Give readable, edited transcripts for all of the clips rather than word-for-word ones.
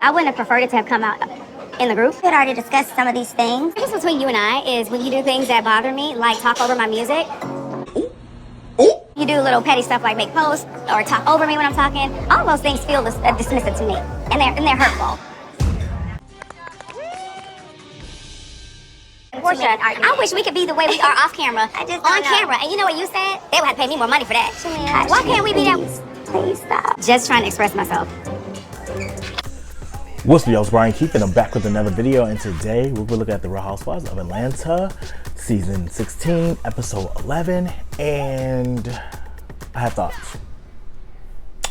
I wouldn't have preferred it to have come out in the group. We had already discussed some of these things. The difference between you and I is when you do things that bother me, like talk over my music. You do little petty stuff like make posts or talk over me when I'm talking. All those things feel dismissive to me, and they're hurtful. Porsha, I wish we could be the way we are off camera, on camera. And you know what you said? They would have to pay me more money for that. Why can't we be that? Please stop. Just trying to express myself. What's up, y'all? It's Brian Keith, and I'm back with another video. And today we're looking at the Real Housewives of Atlanta, season 16, episode 11. And I have thoughts.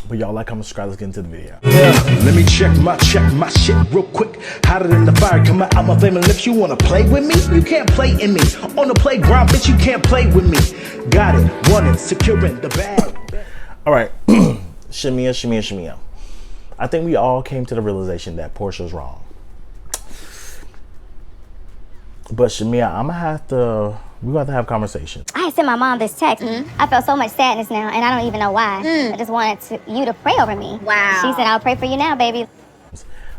But y'all like, comment, subscribe, let's get into the video. Let me check my shit real quick. Hotter than the fire coming out my flame. And if you wanna play with me, you can't play in me. On the playground, bitch, you can't play with me. Got it, want it, securing the bag. All right, Shamia. I think we all came to the realization that Porsha's wrong. But Shamia, we're gonna have a conversation. I had sent my mom this text. I felt so much sadness now, and I don't even know why. I just wanted you to pray over me. Wow. She said, I'll pray for you now, baby.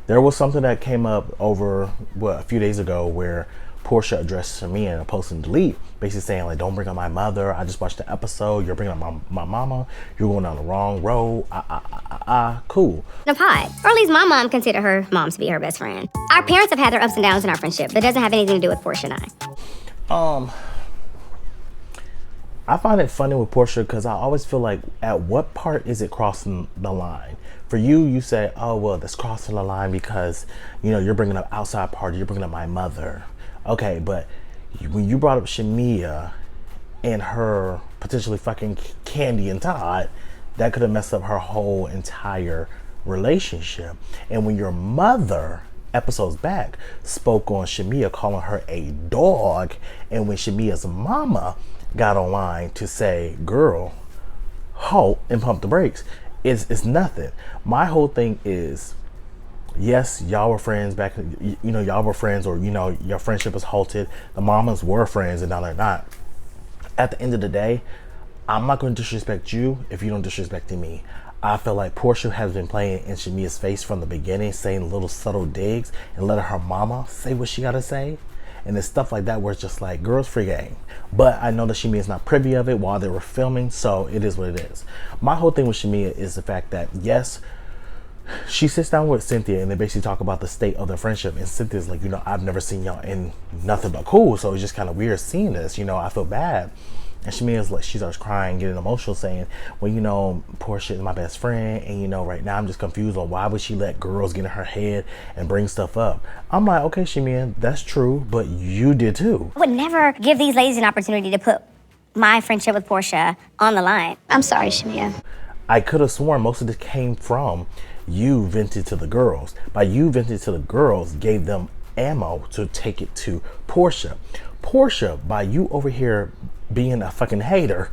There was something that came up over, a few days ago where Porsha addressed Shamia in a post and delete, basically saying, like, don't bring up my mother. I just watched the episode. You're bringing up my mama. You're going down the wrong road. Cool. The pod, or at least my mom considered her mom to be her best friend. Our parents have had their ups and downs in our friendship, but it doesn't have anything to do with Porsha and I. I find it funny with Porsha because I always feel like, at what part is it crossing the line? For you say, oh, well, that's crossing the line because, you know, you're bringing up outside party, you're bringing up my mother. Okay, but when you brought up Shamia and her potentially fucking Candy and Todd, that could have messed up her whole entire relationship. And when your mother, episodes back, spoke on Shamia, calling her a dog, and when Shamia's mama got online to say, girl, halt and pump the brakes, it's nothing. My whole thing is, yes, y'all were friends back, you know, y'all were friends, or, you know, your friendship was halted. The mamas were friends and now they're not. At the end of the day, I'm not going to disrespect you if you don't disrespect me. I feel like Porsha has been playing in Shamia's face from the beginning, saying little subtle digs and letting her mama say what she got to say. And it's stuff like that where it's just like, girls, free game. But I know that Shamia is not privy of it while they were filming, so it is what it is. My whole thing with Shamia is the fact that, yes, she sits down with Cynthia and they basically talk about the state of their friendship. And Cynthia's like, you know, I've never seen y'all in nothing but cool. So it's just kind of weird seeing this. You know, I feel bad. And Shamia's like, she starts crying, getting emotional, saying, well, you know, Porsha is my best friend. And, you know, right now I'm just confused on why would she let girls get in her head and bring stuff up. I'm like, okay, Shamia, that's true. But you did too. I would never give these ladies an opportunity to put my friendship with Porsha on the line. I'm sorry, Shamia. I could have sworn most of this came from you vented to the girls. By you vented to the girls, gave them ammo to take it to Porsha. Porsha, by you over here being a fucking hater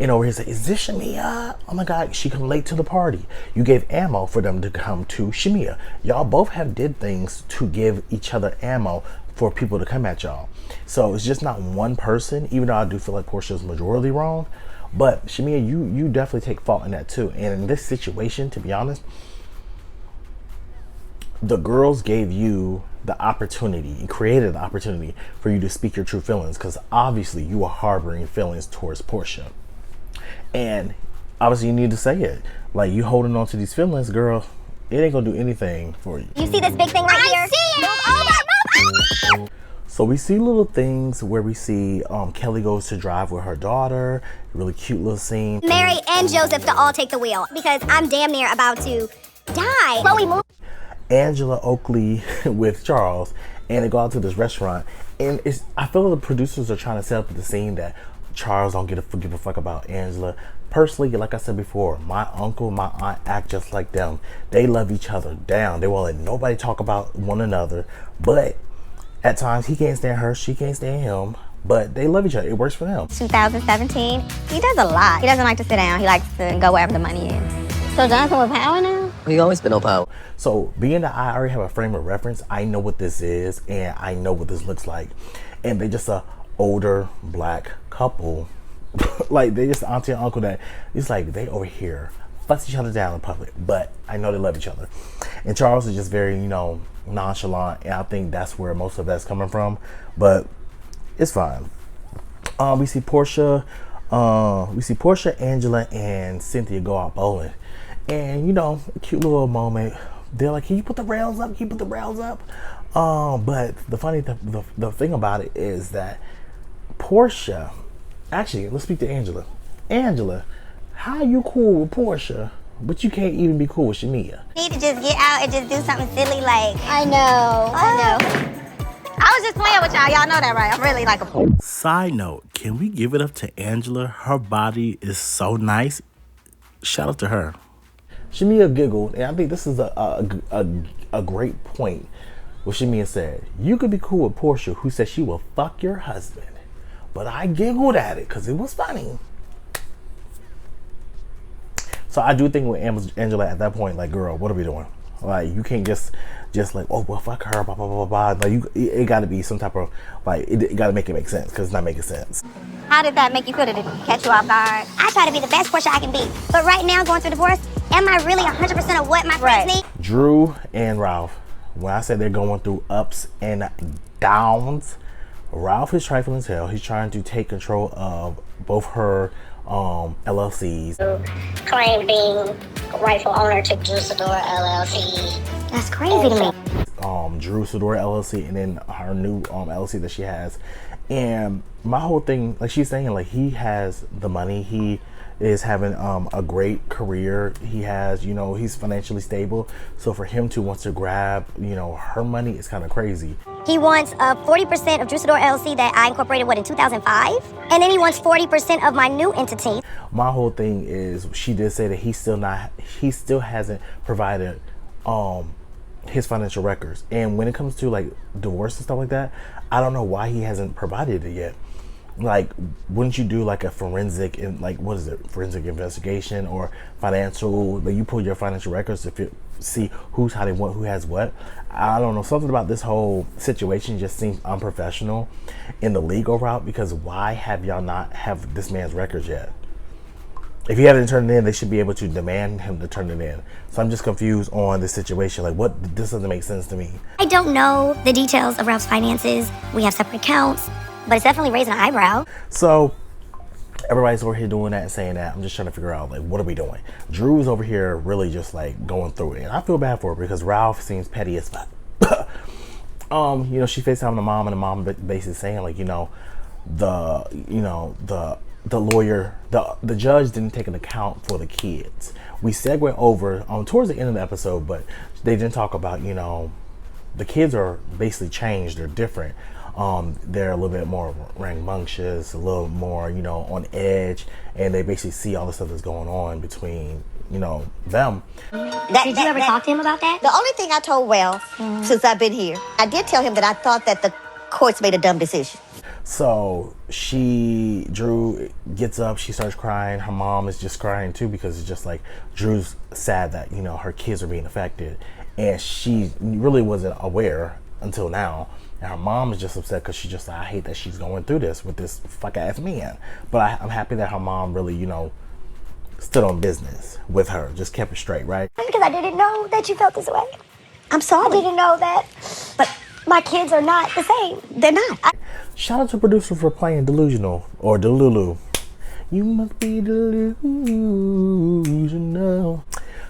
and over here say, is this Shamia? Oh my God, she come late to the party. You gave ammo for them to come to Shamia. Y'all both have did things to give each other ammo for people to come at y'all. So it's just not one person, even though I do feel like Porsha is majority wrong. But Shamia, you definitely take fault in that too. And in this situation, to be honest, the girls gave you the opportunity and created the opportunity for you to speak your true feelings, because obviously you are harboring feelings towards Porsha. And obviously you need to say it. Like, you holding on to these feelings, girl, it ain't gonna do anything for you. You see this big thing right here? I see it! Move. So we see little things where we see Kelly goes to drive with her daughter, really cute little scene. Mary and Joseph to all take the wheel because I'm damn near about to die. Chloe, move. Angela Oakley with Charles, and they go out to this restaurant, and I feel like the producers are trying to set up the scene that Charles don't give a fuck about Angela. Personally, like I said before, my uncle, my aunt act just like them. They love each other down. They won't let nobody talk about one another, but at times he can't stand her, she can't stand him, but they love each other. It works for them. 2017, he does a lot. He doesn't like to sit down. He likes to go wherever the money is. So Jonathan with power now? He always been on power. So being that I already have a frame of reference, I know what this is and I know what this looks like. And they just a older black couple. Like, they just auntie and uncle that it's like they over here fuss each other down in public, but I know they love each other. And Charles is just very, you know, nonchalant, and I think that's where most of that's coming from, but it's fine. We see Porsha, Angela, and Cynthia go out bowling, and you know, a cute little moment. They're like, "Can you put the rails up? Can you put the rails up?" But the thing about it is that Porsha, actually, let's speak to Angela. Angela, how you cool with Porsha, but you can't even be cool with Shamia? You need to just get out and just do something silly like. I know. I was just playing with y'all. Y'all know that, right? I'm really like a. Side note, can we give it up to Angela? Her body is so nice. Shout out to her. Shamia giggled, and I think this is a great point. What Shamia said, you could be cool with Porsha, who said she will fuck your husband. But I giggled at it because it was funny. So I do think with Angela at that point, like, girl, what are we doing? Like, you can't just like, oh, well, fuck her, blah, blah, blah, blah. Like, it got to be some type of, like, it got to make it make sense, because it's not making sense. How did that make you feel? Did it catch you off guard? I try to be the best Porsha I can be. But right now, going through divorce, am I really 100% of what my friends need? Drew and Ralph, when I said they're going through ups and downs, Ralph is trifling as hell. He's trying to take control of both her LLCs. Claim being rightful owner to Juiceador LLC. That's crazy to me. Drew Sidora LLC, and then her new LLC that she has. And my whole thing, like she's saying, like, he has the money. He is having a great career. He has, you know, he's financially stable. So for him to want to grab, you know, her money is kind of crazy. He wants 40% of Juiceador LLC that I incorporated, in 2005? And then he wants 40% of my new entity. My whole thing is, she did say that he still hasn't provided his financial records. And when it comes to like divorce and stuff like that, I don't know why he hasn't provided it yet. Like, wouldn't you do like a forensic forensic investigation or financial, like you pull your financial records to see who's how they want, who has what? I don't know, something about this whole situation just seems unprofessional in the legal route, because why have y'all not have this man's records yet? If you haven't turned it in, they should be able to demand him to turn it in. So I'm just confused on this situation. Like, this doesn't make sense to me. I don't know the details of Ralph's finances. We have separate accounts, but it's definitely raising an eyebrow. So everybody's over here doing that and saying that. I'm just trying to figure out, like, what are we doing? Drew's over here really just like going through it. And I feel bad for her because Ralph seems petty as fuck. You know, she FaceTimed the mom, and the mom basically saying, like, the lawyer, the judge didn't take an account for the kids. We segue over towards the end of the episode, but they didn't talk about, you know, the kids are basically changed. They're different. They're a little bit more rambunctious, a little more, you know, on edge, and they basically see all the stuff that's going on between, you know, them. Did you ever talk to him about that? The only thing I told Ralph since I've been here, I did tell him that I thought that the courts made a dumb decision. So Drew gets up, she starts crying. Her mom is just crying too, because it's just like, Drew's sad that, you know, her kids are being affected, and she really wasn't aware until now. And her mom is just upset because she's just like, I hate that she's going through this with this fuck ass man. But I'm happy that her mom really, you know, stood on business with her, just kept it straight, right? Because I didn't know that you felt this way. I'm sorry. I didn't know that. But my kids are not the same. They're not. Shout out to producer for playing delusional, or Delulu. You must be delusional.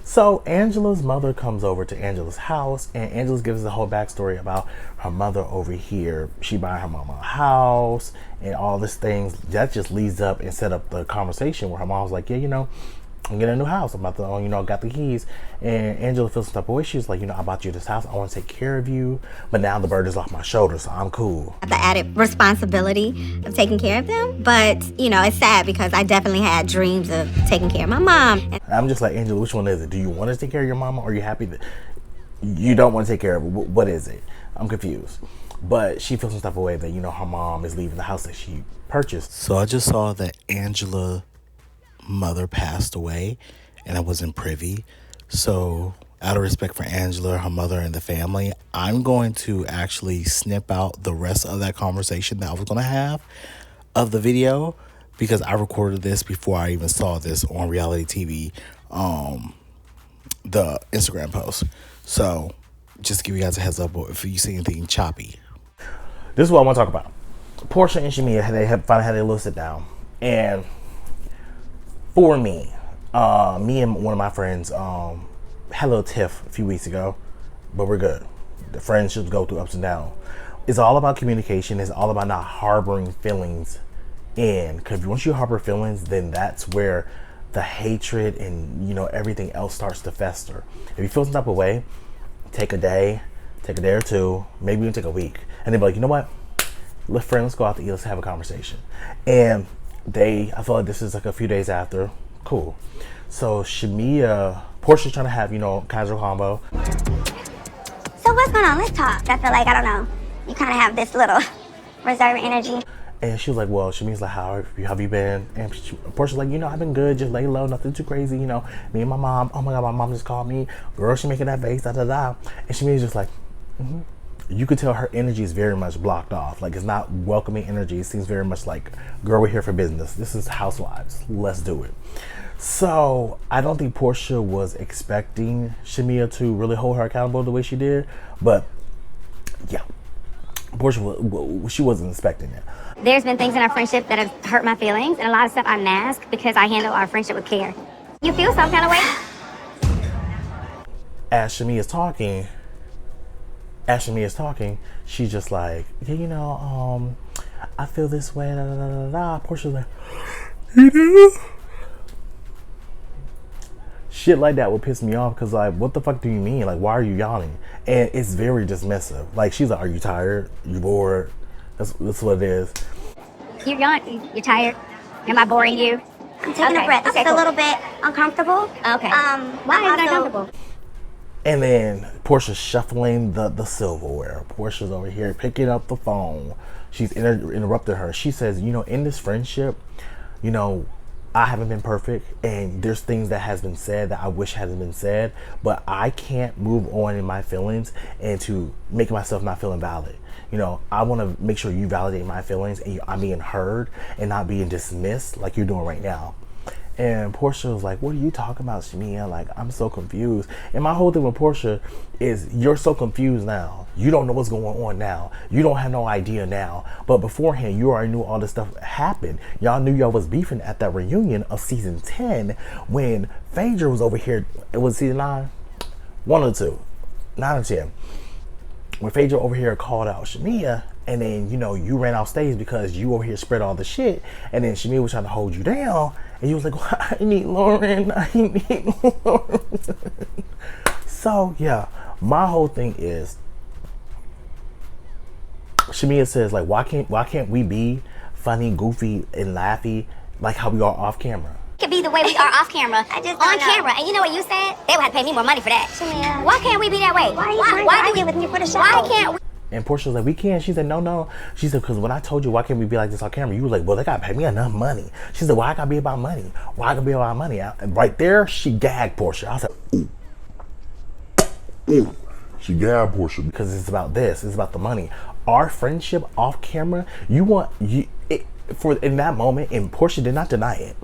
So Angela's mother comes over to Angela's house, and Angela gives us the whole backstory about her mother over here. She buying her mama a house and all these things. That just leads up and set up the conversation where her mom's like, yeah, you know, I'm getting a new house. I'm about to, you know, got the keys. And Angela feels some type of way. She's like, you know, I bought you this house. I want to take care of you. But now the burden is off my shoulders, so I'm cool. The added responsibility of taking care of them. But, you know, it's sad because I definitely had dreams of taking care of my mom. And I'm just like, Angela, which one is it? Do you want to take care of your mama, or are you happy that you don't want to take care of her? What is it? I'm confused. But she feels some type of way that, you know, her mom is leaving the house that she purchased. So I just saw that Angela mother passed away, and I wasn't privy. So out of respect for Angela, her mother, and the family, I'm going to actually snip out the rest of that conversation that I was going to have of the video, because I recorded this before I even saw this on reality TV. the Instagram post. So just to give you guys a heads up if you see anything choppy. This is what I want to talk about. Porsha and Shamia, they have finally had their little sit down. And for me, me and one of my friends had a little tiff a few weeks ago, but we're good. The friendships go through ups and downs. It's all about communication. It's all about not harboring feelings in. Because once you harbor feelings, then that's where the hatred and, you know, everything else starts to fester. If you feel some type of way, take a day or two, maybe even take a week, and then be like, you know what? Let's go out to eat. Let's have a conversation. And I feel like this is like a few days after. Cool. So Porsha's trying to have, you know, casual combo. So what's going on? Let's talk. I feel like, I don't know, you kind of have this little reserved energy. And she was like, well, Shamia's like, how have you been? And Porsha's like, you know, I've been good, just lay low, nothing too crazy, you know. Me and my mom, oh my God, my mom just called me. Girl, she making that face, da da da. And Shamia's just like, You could tell her energy is very much blocked off. Like, it's not welcoming energy. It seems very much like, girl, we're here for business. This is Housewives. Let's do it. So I don't think Porsha was expecting Shamia to really hold her accountable the way she did. But yeah, Porsha, she wasn't expecting it. There's been things in our friendship that have hurt my feelings, and a lot of stuff I mask because I handle our friendship with care. You feel some kind of way? As Shamia is talking, she's just like, yeah, you know, I feel this way, da da da da da. Portia's like, you know? Shit like that would piss me off, because like, what the fuck do you mean? Like, why are you yawning? And it's very dismissive. Like, she's like, are you tired? You bored? That's what it is. You're yawning. You're tired. Am I boring you? I'm taking a breath. This is a little bit uncomfortable. Okay. Why is it uncomfortable? And then Porsha's shuffling the silverware. Porsha's over here picking up the phone. She's interrupted her. She says, you know, in this friendship, you know, I haven't been perfect, and there's things that has been said that I wish hadn't been said, but I can't move on in my feelings and to make myself not feeling valid. You know, I want to make sure you validate my feelings and I'm being heard and not being dismissed like you're doing right now. And Porsha was like, what are you talking about, Shamia? Like, I'm so confused. And my whole thing with Porsha is, you're so confused now. You don't know what's going on now. You don't have no idea now. But beforehand, you already knew all this stuff happened. Y'all knew y'all was beefing at that reunion of season 10 when Phaedra was over here. It was season 9? 1 or 2? 9 or 10. When Phaedra over here called out Shamia, and then, you know, you ran off stage because you over here spread all the shit, and then Shamia was trying to hold you down, and you was like, well, I need Lauren. So, yeah, my whole thing is, Shamia says, like, why can't we be funny, goofy, and laughy like how we are off camera? Could be the way we are off camera, on camera. And you know what you said? They would have to pay me more money for that. Shamia, why can't we be that way? Why do we with me for the show? Why can't we? And Porsha was like, we can't. She said, no. She said, because when I told you, why can't we be like this on camera? You were like, well, they got to pay me enough money. She said, why I got to be about money? Why I got to be about money? And right there, she gagged Porsha. I was like, ooh. She gagged Porsha. Because it's about this. It's about the money. Our friendship off camera, for in that moment, and Porsha did not deny it,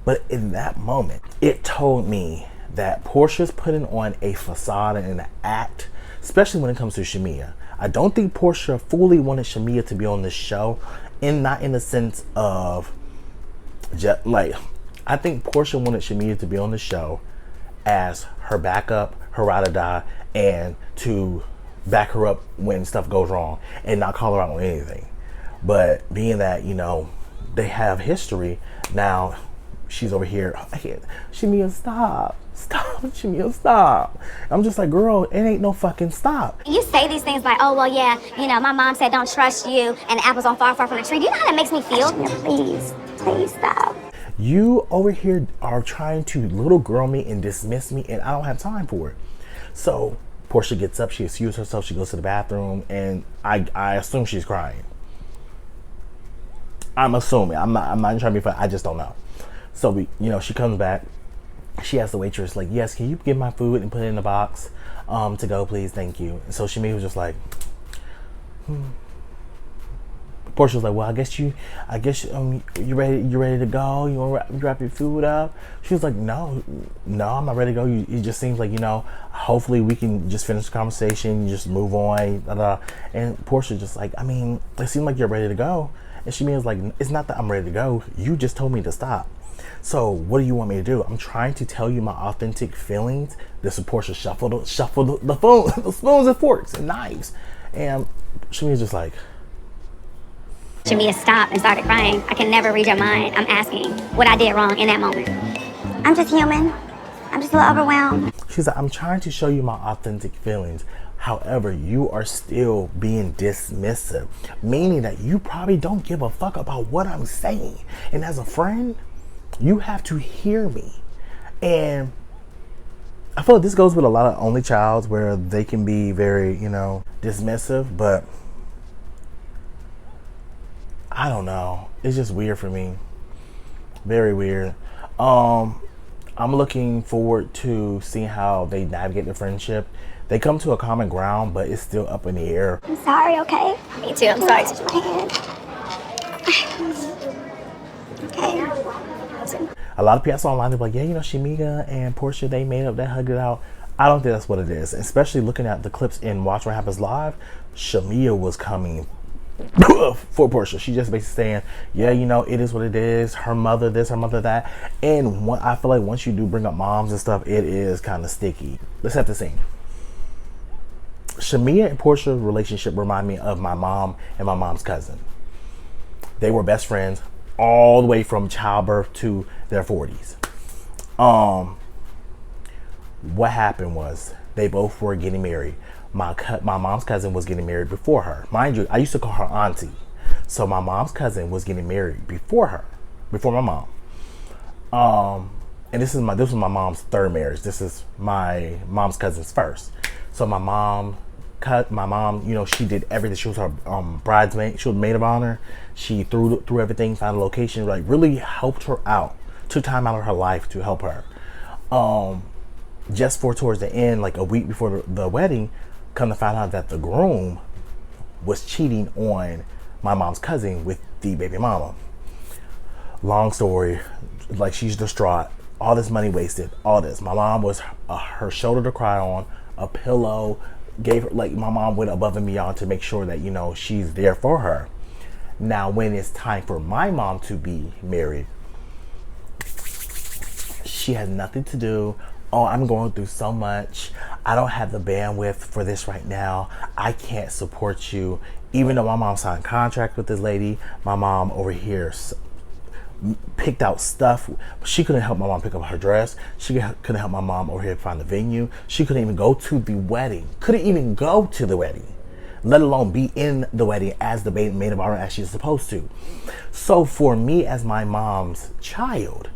but in that moment, it told me that Porsha's putting on a facade and an act, especially when it comes to Shamia. I don't think Porsha fully wanted Shamia to be on this show, and not in the sense of just like, I think Porsha wanted Shamia to be on the show as her backup, her ride or die, and to back her up when stuff goes wrong and not call her out on anything. But being that, you know, they have history now, she's over here, Shamia, stop, Shamia, stop. I'm just like, girl, it ain't no fucking stop. You say these things like, oh, well, yeah, you know, my mom said don't trust you, and the apple's on far, far from the tree. Do you know how that makes me feel? Please stop. You over here are trying to little girl me and dismiss me, and I don't have time for it. So Porsha gets up, she excuses herself, she goes to the bathroom, and I assume she's crying. I'm assuming. I'm not trying to be funny. I just don't know. So she comes back. She asks the waitress, like, yes, can you get my food and put it in the box to go, please? Thank you. And so Shamia was just like, Porsha was like, well, I guess you ready to go? You want to wrap your food up? She was like, no, I'm not ready to go. It just seems like, hopefully we can just finish the conversation, just move on. And Porsha just like, I mean, it seemed like you're ready to go. And Shamia was like, it's not that I'm ready to go. You just told me to stop. So what do you want me to do? I'm trying to tell you my authentic feelings. This is Porsha shuffle the spoons and forks and knives. And Shamia's just like, Shamia stopped and started crying. I can never read your mind. I'm asking what I did wrong in that moment. I'm just human. I'm just a little overwhelmed. she's like, I'm trying to show you my authentic feelings. However, you are still being dismissive, meaning that you probably don't give a fuck about what I'm saying. And as a friend, you have to hear me. And I feel like this goes with a lot of only childs where they can be very, dismissive, but I don't know. It's just weird for me. Very weird. I'm looking forward to seeing how they navigate the friendship. They come to a common ground, but it's still up in the air. I'm sorry, okay? Me too, I'm sorry. Touch my hand. Okay. A lot of people online, they're like, yeah, Shamia and Porsha, they made up, they hugged it out. I don't think that's what it is. Especially looking at the clips in Watch What Happens Live, Shamia was coming for Porsha. She just basically saying, yeah, it is what it is. Her mother this, her mother that. And I feel like once you do bring up moms and stuff, it is kind of sticky. Let's have the scene. Shamia and Porsha relationship remind me of my mom and my mom's cousin. They were best friends all the way from childbirth to their 40s. What happened was they both were getting married. My mom's cousin was getting married before her. Mind you, I used to call her auntie. So my mom's cousin was getting married before her, before my mom. And this was my mom's third marriage. This is my mom's cousin's first. So my mom, she did everything. She was her bridesmaid. She was maid of honor. She threw everything, found a location, like really helped her out. Took time out of her life to help her. Just towards the end, like a week before the wedding, come to find out that the groom was cheating on my mom's cousin with the baby mama. Long story, like she's distraught. All this money wasted, all this. My mom was her shoulder to cry on, a pillow, gave her, like my mom went above and beyond to make sure that, she's there for her. Now, when it's time for my mom to be married, she has nothing to do. Oh, I'm going through so much. I don't have the bandwidth for this right now. I can't support you. Even though my mom signed a contract with this lady, my mom over here picked out stuff. She couldn't help my mom pick up her dress. She couldn't help my mom over here find the venue. She couldn't even go to the wedding. Couldn't even go to the wedding, let alone be in the wedding as the maid of honor as she's supposed to. So for me as my mom's child,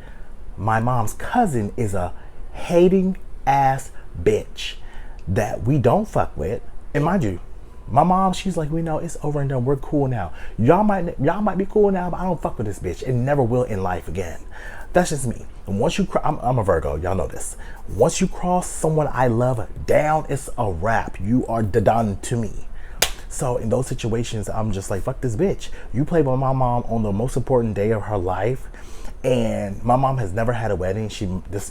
my mom's cousin is a hating ass bitch that we don't fuck with. And mind you, my mom, she's like, we know it's over and done. We're cool now. Y'all might be cool now, but I don't fuck with this bitch and never will in life again. That's just me. And once you, I'm a Virgo, y'all know this. Once you cross someone I love down, it's a wrap. You are done to me. So in those situations, I'm just like, fuck this bitch. You played with my mom on the most important day of her life. And my mom has never had a wedding.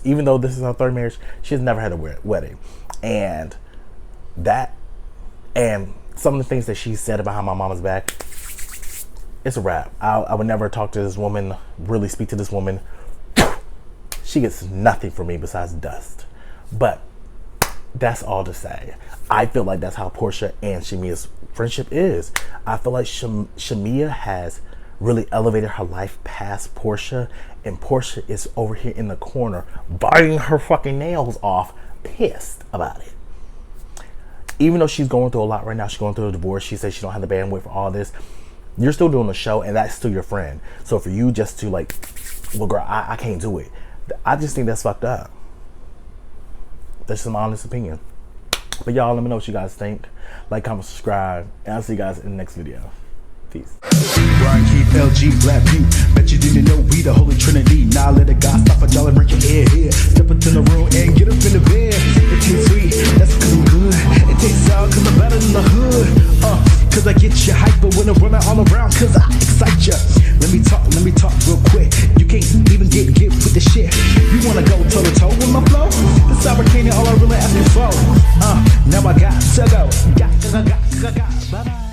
Even though this is her third marriage, she has never had a wedding. And some of the things that she said about how my mom is back, it's a wrap. I would never talk to this woman, really speak to this woman. She gets nothing from me besides dust. But that's all to say. I feel like that's how Porsha and Shamia's friendship is. I feel like Shamia has really elevated her life past Porsha, and Porsha is over here in the corner biting her fucking nails off, pissed about it. Even though she's going through a lot right now, she's going through a divorce, she says she don't have the bandwidth for all this, you're still doing the show, and that's still your friend. So for you just to like, well girl, I can't do it, I just think that's fucked up. That's just my honest opinion. But y'all, let me know what you guys think. Like, comment, subscribe, and I'll see you guys in the next video. Peace. Brian Keith, LG, Black Butte. Bet you didn't know we the Holy Trinity. Now let a guy stop a y'all and break your head here. Step into the room and get up in the bed. It tastes sweet, that's cause I'm good. It tastes sour cause I'm better than the hood. Cause I get you hyper when I'm running all around. Cause I Bye bye.